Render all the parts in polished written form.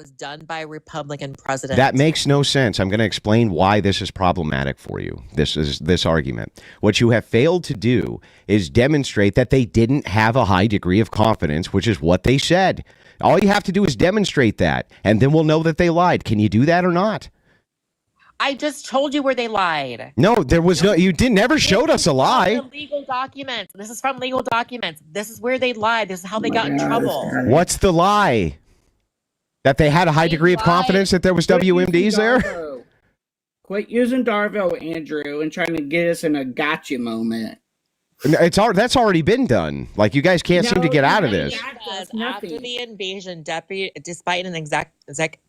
was done by a Republican president. That makes no sense. I'm going to explain why this is problematic for you. This argument. What you have failed to do is demonstrate that they didn't have a high degree of confidence, which is what they said. All you have to do is demonstrate that, and then we'll know that they lied. Can you do that or not? I just told you where they lied. No, there was no. You never showed us a lie. Legal documents. This is from legal documents. This is where they lied. This is how they got in trouble. What's the lie? That they had a high degree of confidence that there was WMDs there? Quit using Darvo, Andrew, and trying to get us in a gotcha moment. That's already been done. Like, you guys can't seem to get out of this. After the invasion, despite an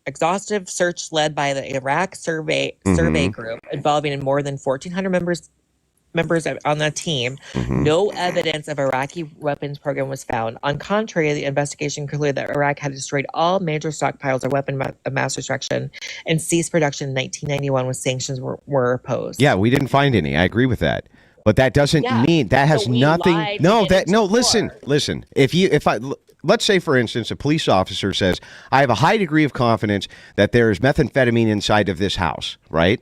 exhaustive search led by the Iraq survey group involving more than 1,400 members on the team, no evidence of Iraqi weapons program was found. On contrary, the investigation concluded that Iraq had destroyed all major stockpiles of weapon of mass destruction and ceased production in 1991 when sanctions were imposed. Yeah, we didn't find any. I agree with that. But that doesn't mean that has nothing. Listen. Let's say, for instance, a police officer says, I have a high degree of confidence that there is methamphetamine inside of this house, right?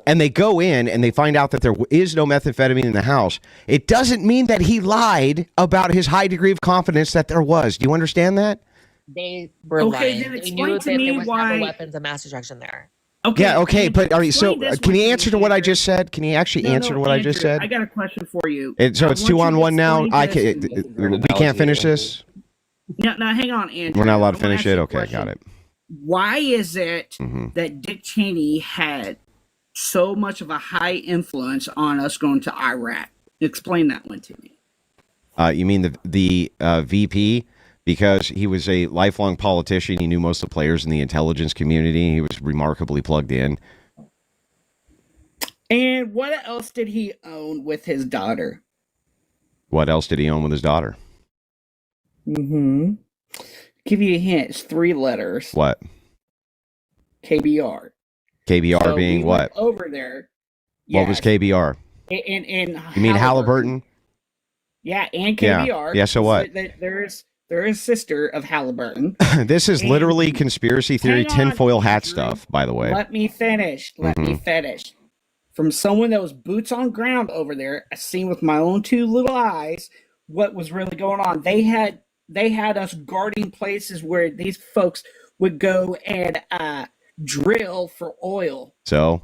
And they go in and they find out that there is no methamphetamine in the house. It doesn't mean that he lied about his high degree of confidence that there was. Do you understand that? They were lying. They knew that there was never weapons of mass destruction there. Okay. Yeah, okay, but can you answer to what I just said? Can you actually answer to what I just said? I got a question for you. So it's 2-on-1 now. We can't finish this? No, hang on, Andrew. We're not allowed to finish it? Okay, got it. Why is it that Dick Cheney had so much of a high influence on us going to Iraq? Explain that one to me. You mean the VP? Because he was a lifelong politician. He knew most of the players in the intelligence community. He was remarkably plugged in. And what else did he own with his daughter? What else did he own with his daughter? Give you a hint. It's 3 letters. What? KBR. KBR so being what? Over there. What was KBR? In you mean Halliburton? Yeah, and KBR. Yeah, so what? There is sister of Halliburton. This is literally conspiracy theory tinfoil hat stuff, by the way. Let me finish. From someone that was boots on ground over there, I seen with my own 2 little eyes what was really going on. They had us guarding places where these folks would go and drill for oil. So?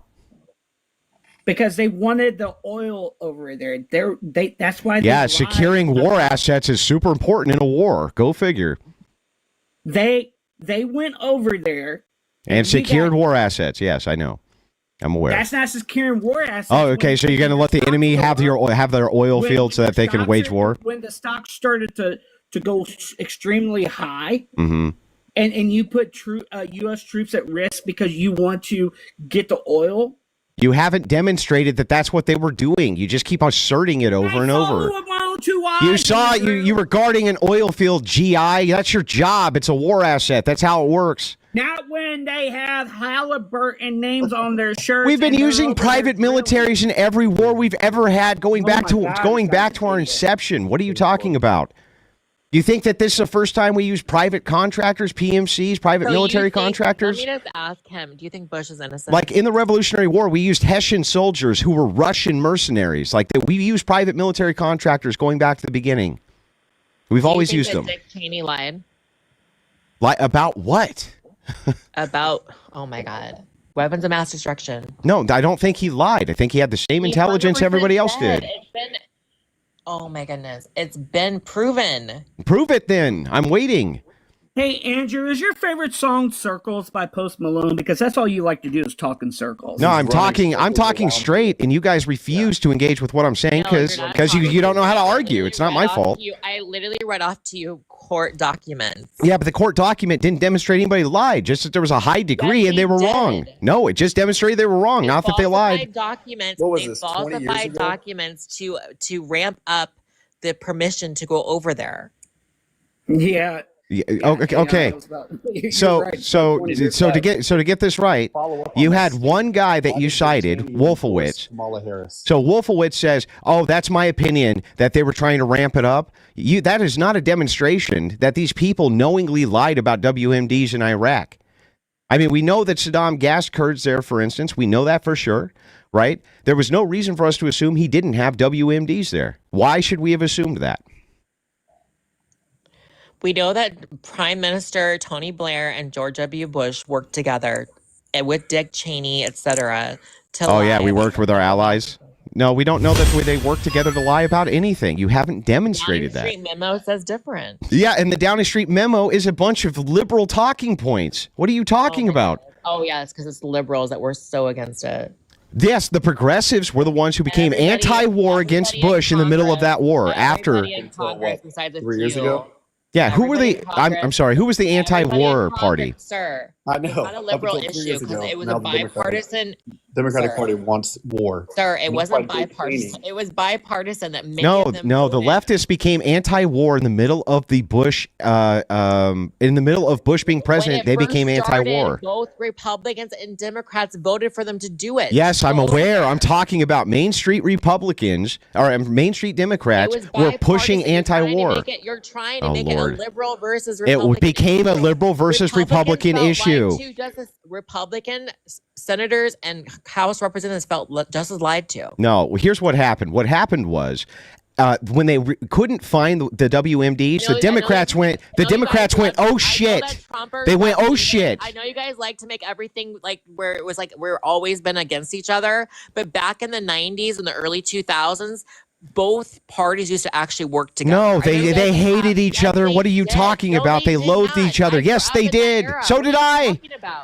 Because they wanted the oil over there. That's why. Securing war assets is super important in a war. Go figure. They went over there and secured war assets. Yes, I know. I'm aware. That's not securing war assets. Oh, okay. So you're going to let the enemy have their oil field so that they can wage war? When the stock started to go extremely high, and you put U.S. troops at risk because you want to get the oil. You haven't demonstrated that that's what they were doing. You just keep asserting it over and over. You saw you were guarding an oil field, GI. That's your job. It's a war asset. That's how it works. Not when they have Halliburton names on their shirts. We've been using private militaries in every war we've ever had, going back to our inception. What are you talking about? You think that this is the first time we use private contractors, PMCs, private military contractors? Let me just ask him, do you think Bush is innocent? Like in the Revolutionary War, we used Hessian soldiers who were Russian mercenaries. We used private military contractors going back to the beginning. We've always used them. Dick Cheney lied? About what? About, oh my God, weapons of mass destruction. No, I don't think he lied. I think he had the same intelligence everybody else did. Oh my goodness. It's been proven. Prove it then. I'm waiting. Hey, Andrew, is your favorite song Circles by Post Malone? Because that's all you like to do is talk in circles. No, I'm talking straight, and you guys refuse to engage with what I'm saying because you don't know how to argue. It's not my fault. I literally read off to you court documents. Yeah, but the court document didn't demonstrate anybody lied, just that there was a high degree and they were wrong. No, it just demonstrated they were wrong, not that they lied. Falsified documents to ramp up the permission to go over there. Yeah. Okay. So to get this right, you had one guy that you cited, Wolfowitz. So Wolfowitz says, "Oh, that's my opinion that they were trying to ramp it up." That is not a demonstration that these people knowingly lied about WMDs in Iraq. I mean, we know that Saddam gassed Kurds there, for instance. We know that for sure, right? There was no reason for us to assume he didn't have WMDs there. Why should we have assumed that? We know that Prime Minister Tony Blair and George W. Bush worked together with Dick Cheney, etc. Oh, yeah, we worked with our allies. No, we don't know that they work together to lie about anything. You haven't demonstrated that. The Downing Street memo says different. Yeah, and the Downing Street memo is a bunch of liberal talking points. What are you talking about? Oh, yes, because it's the liberals that were so against it. Yes, the progressives were the ones who became anti-war against Bush in the middle of that war. After in Congress, besides a 3 years few. ago. Yeah, who were the? I'm sorry. Who was the anti-war party? Sir, I know. it's not a liberal issue because it was a bipartisan. Democratic Party wants war. Sir, it wasn't bipartisan. It was bipartisan that made No, them no. The leftists became anti-war in the middle of the Bush. In the middle of Bush being president, they became anti-war. Both Republicans and Democrats voted for them to do it. Yes, I'm aware. I'm talking about Main Street Republicans or Main Street Democrats were pushing anti-war. You're trying to make it a liberal versus Republican. It became a liberal versus Republican issue. Republican senators and House representatives felt just as lied to. No, here's what happened. What happened was when they couldn't find the WMDs, the Democrats went. The Democrats went, "Oh shit!" They went, "Oh shit!" I know you guys like to make everything like where it was like we're always been against each other, but back in the '90s and the early 2000s. Both parties used to actually work together. No, they hated each other. What are you talking about? They loathed each other. Yes, they did. So did I.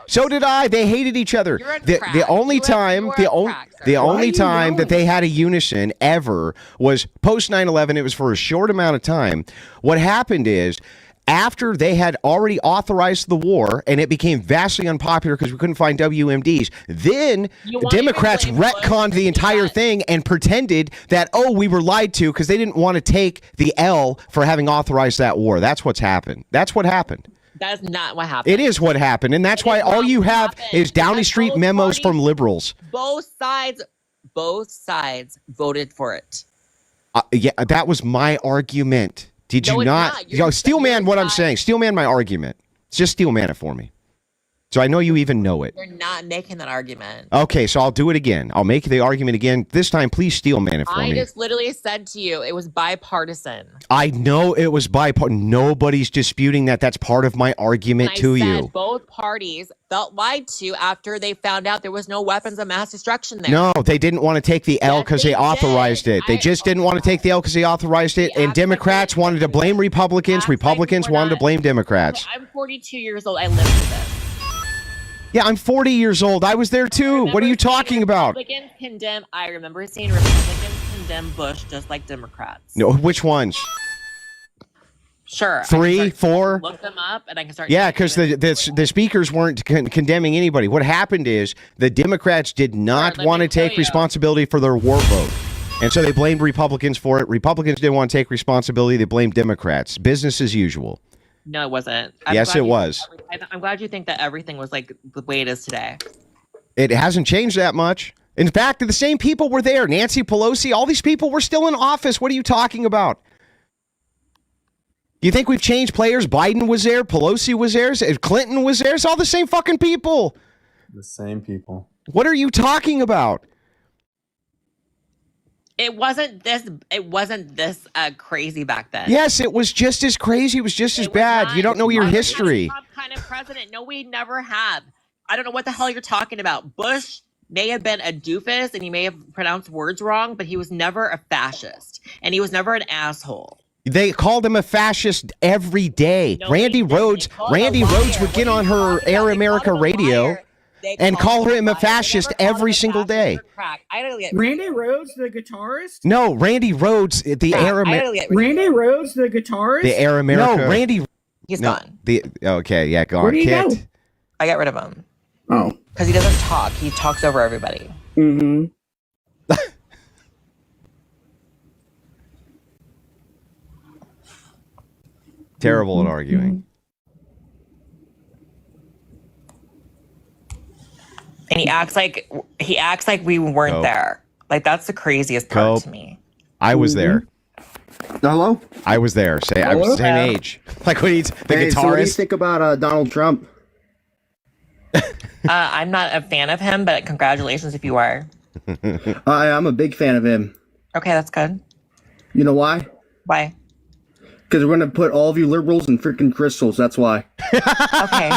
So did I. They hated each other. The only time that they had a unison ever was post 9/11. It was for a short amount of time. What happened is, after they had already authorized the war and it became vastly unpopular because we couldn't find WMDs, then Democrats retconned the entire thing and pretended that, oh, we were lied to because they didn't want to take the L for having authorized that war. That's what's happened. That's what happened. That's not what happened. It is what happened. And that's why all you have is Downing Street memos from liberals. Both sides voted for it. Yeah, that was my argument. Did you not? Steel man what I'm saying. Steel man my argument. Just steel man it for me. So I know you even know it. You're not making that argument. Okay, so I'll do it again. I'll make the argument again. This time, please steel man it for me. I just literally said to you, it was bipartisan. I know it was bipartisan. Nobody's disputing that. That's part of my argument to you. Both parties felt lied to after they found out there was no weapons of mass destruction there. No, they didn't want to take the L because they authorized it. They just didn't want to take the L because they authorized it. And Democrats wanted to blame Republicans. Republicans wanted to blame Democrats. I'm 42 years old. I lived through this. Yeah, I'm 40 years old. I was there too. What are you talking about? I remember seeing Republicans condemn Bush just like Democrats. No, which ones? Sure. 3, 4. Look them up, and I can start. Yeah, because the speakers weren't condemning anybody. What happened is the Democrats did not want to take responsibility for their war vote. And so they blamed Republicans for it. Republicans didn't want to take responsibility. They blamed Democrats. Business as usual. No, it wasn't. Yes, it was. I'm glad you think that everything was like the way it is today. It hasn't changed that much. In fact, the same people were there. Nancy Pelosi, all these people were still in office. What are you talking about? Do you think we've changed players? Biden was there. Pelosi was there. Clinton was there. It's all the same fucking people. The same people. What are you talking about? It wasn't this crazy back then. Yes, it was just as crazy. It was just as bad. You don't know your history. Trump kind of president. No, we never have. I don't know what the hell you're talking about. Bush may have been a doofus and he may have pronounced words wrong, but he was never a fascist and he was never an asshole. They called him a fascist every day. No, Randy Rhodes would get on her Air America radio and call him a fascist every single day. Randy Rhodes, the guitarist? No, Randy Rhodes, the Air America. Randy Rhodes, the guitarist? The Air America. No, Randy. He's gone. Okay, yeah, gone. Where did he go? I got rid of him. Oh. Because he doesn't talk. He talks over everybody. Mm-hmm. Terrible at arguing. And he acts like we weren't there. Like that's the craziest part to me. I was there. Hello? I was there. I was the same age. Like what the guitarist. So what do you think about Donald Trump? I'm not a fan of him, but congratulations if you are. I'm a big fan of him. Okay, that's good. You know why? Why? Because we're going to put all of you liberals in freaking crystals. That's why. Okay.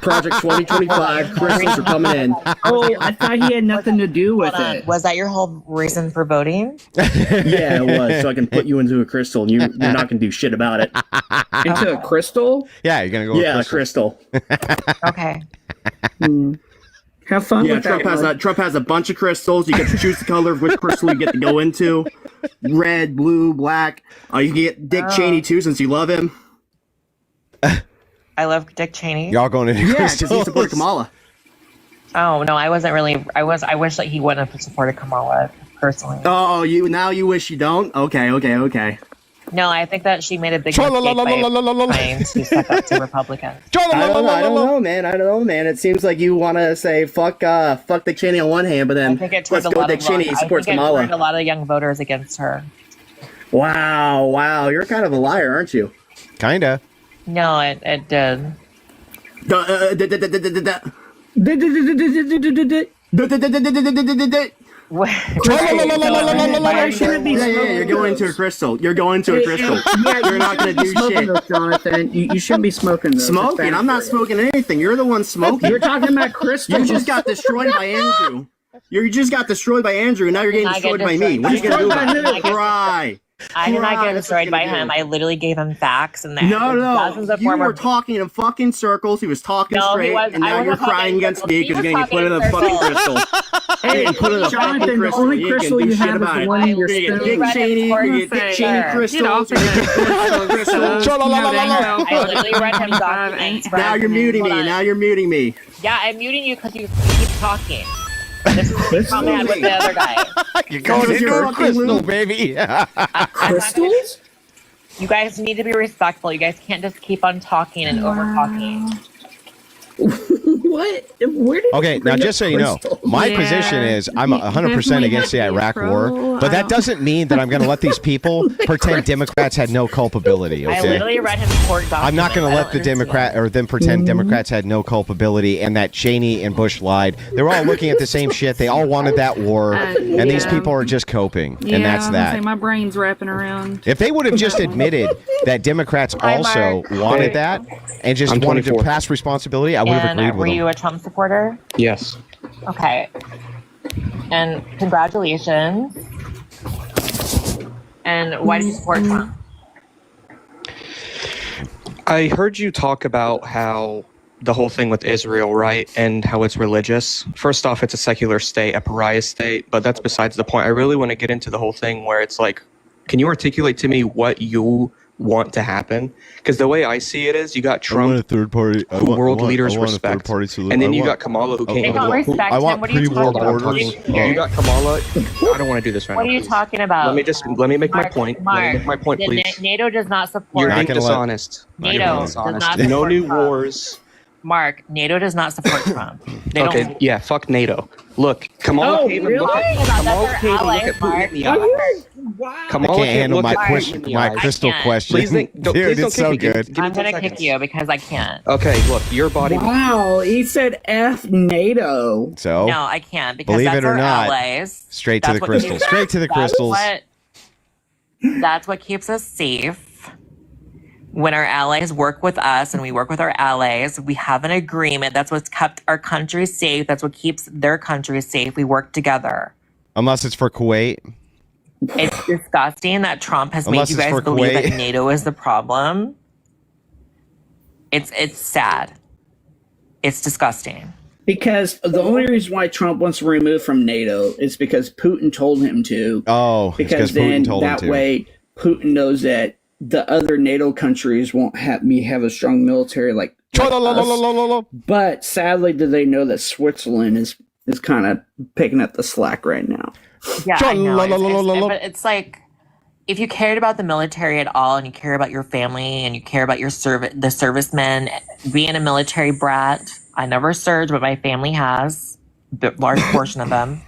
Project 2025, crystals are coming in. Oh, I thought he had nothing to do with it. Was that your whole reason for voting? Yeah, it was. So I can put you into a crystal, and you're not going to do shit about it. Into a crystal? Yeah, you're going to go Yeah, with a crystal. Okay. Have fun Yeah, with Trump has a bunch of crystals. You get to choose the color of which crystal you get to go into. Red, blue, black. You can get Dick Cheney too, since you love him. I love Dick Cheney. Y'all going into Yeah, crystals? because he supported Kamala. Oh no, I wasn't really. I wish that he wouldn't have supported Kamala personally. Oh, you wish you don't? Okay. No, I think that she made a big mistake by trying to suck up to Republicans. I don't know, man. It seems like you want to say fuck Dick Cheney on one hand, but then let's go Dick Cheney. He supports Kamala. I think it turned a lot of young voters against her. Wow. You're kind of a liar, aren't you? Kinda. No, it did. You're going to a crystal. You're not going to do shit. Those, Jonathan. You shouldn't be smoking those. Smoking? I'm not smoking anything. You're the one smoking. You're talking about crystals. You just got destroyed by Andrew. You just got destroyed by Andrew, and now you're getting destroyed by me. What are you going to do about it? Cry. I did not get destroyed by him. I literally gave him facts and dozens of you former. were talking in fucking circles. He was talking straight, and now you're crying against me because you're going to get put in a fucking crystal. Hey, Jonathan, the only crystal you have is the one in your spoon. Dick Cheney, you get Dick Cheney crystals. I literally read him documents. Now you're muting me. Yeah, I'm muting you because you keep talking. This is the problem I had with the other guy. You're going into a crystal, baby. Crystals? You guys need to be respectful. You guys can't just keep on talking and over talking. What? Where did Okay, now just so you know, my position is I'm 100% against the Iraq war, but that doesn't mean that I'm going to let these people pretend Democrats had no culpability. I Okay, literally read him court documents. I'm not going to let the Democrat or them pretend Democrats had no culpability and that Cheney and Bush lied. They were all looking at the same shit. They all wanted that war, and these people are just coping, and that's that. My brain's wrapping around. If they would have just admitted that Democrats also wanted that and just wanted to pass responsibility, I would have agreed with were them. you a Trump supporter? Yes. Okay. And congratulations. And why did you support Trump? I heard you talk about how the whole thing with Israel, right, and how it's religious. First off, it's a secular state, a pariah state, but that's besides the point. I really want to get into the whole thing where it's like, can you articulate to me what you want to happen? Because the way I see it is, you got Trump, who world leaders respect, and then you got Kamala, who can't even respect him. What are you talking about? You got Kamala. I don't want to do this right now. What are you talking about? Let me make my point. Let me make my point, please. NATO does not support. You're being dishonest. NATO does not support No new Trump. wars. Mark, NATO does not support Trump. They don't. Yeah, fuck NATO. Look, Kamala can't even look at Putin in the eye. I can't handle my crystal question. Dude, it's so good. I'm going to kick you because I can't. Okay, look, your body. Wow, he said F NATO. So, no, I can't because believe that's it or our not, allies. Straight to the crystals. Straight to the crystals. That's what keeps us safe. When our allies work with us and we work with our allies, we have an agreement. That's what's kept our country safe. That's what keeps their country safe. We work together. Unless it's for Kuwait. It's disgusting that Trump has made you guys believe that NATO is the problem. It's sad. It's disgusting. Because the only reason why Trump wants to remove from NATO is because Putin told him to. Oh, because then that way Putin knows that the other NATO countries won't have a strong military like us. But sadly, do they know that Switzerland is kind of picking up the slack right now? Yeah, I know. But it's like, if you cared about the military at all, and you care about your family, and you care about your the servicemen, being a military brat, I never served, but my family has a large portion of them.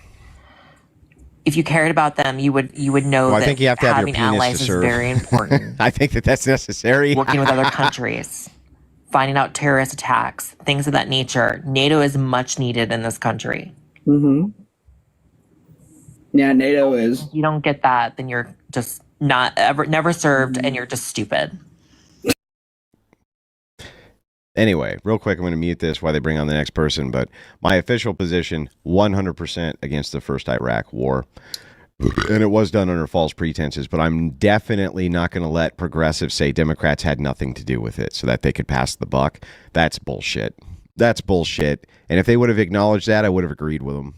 If you cared about them, you would know that I think you have to having allies is very important. I think that's necessary. Working with other countries. finding out terrorist attacks, things of that nature. NATO is much needed in this country. Mm-hmm. Yeah, NATO is. If you don't get that, then you're just never served, and you're just stupid. Anyway, real quick, I'm going to mute this while they bring on the next person. But my official position, 100% against the first Iraq war. And it was done under false pretenses, but I'm definitely not going to let progressives say Democrats had nothing to do with it so that they could pass the buck. That's bullshit. That's bullshit. And if they would have acknowledged that, I would have agreed with them.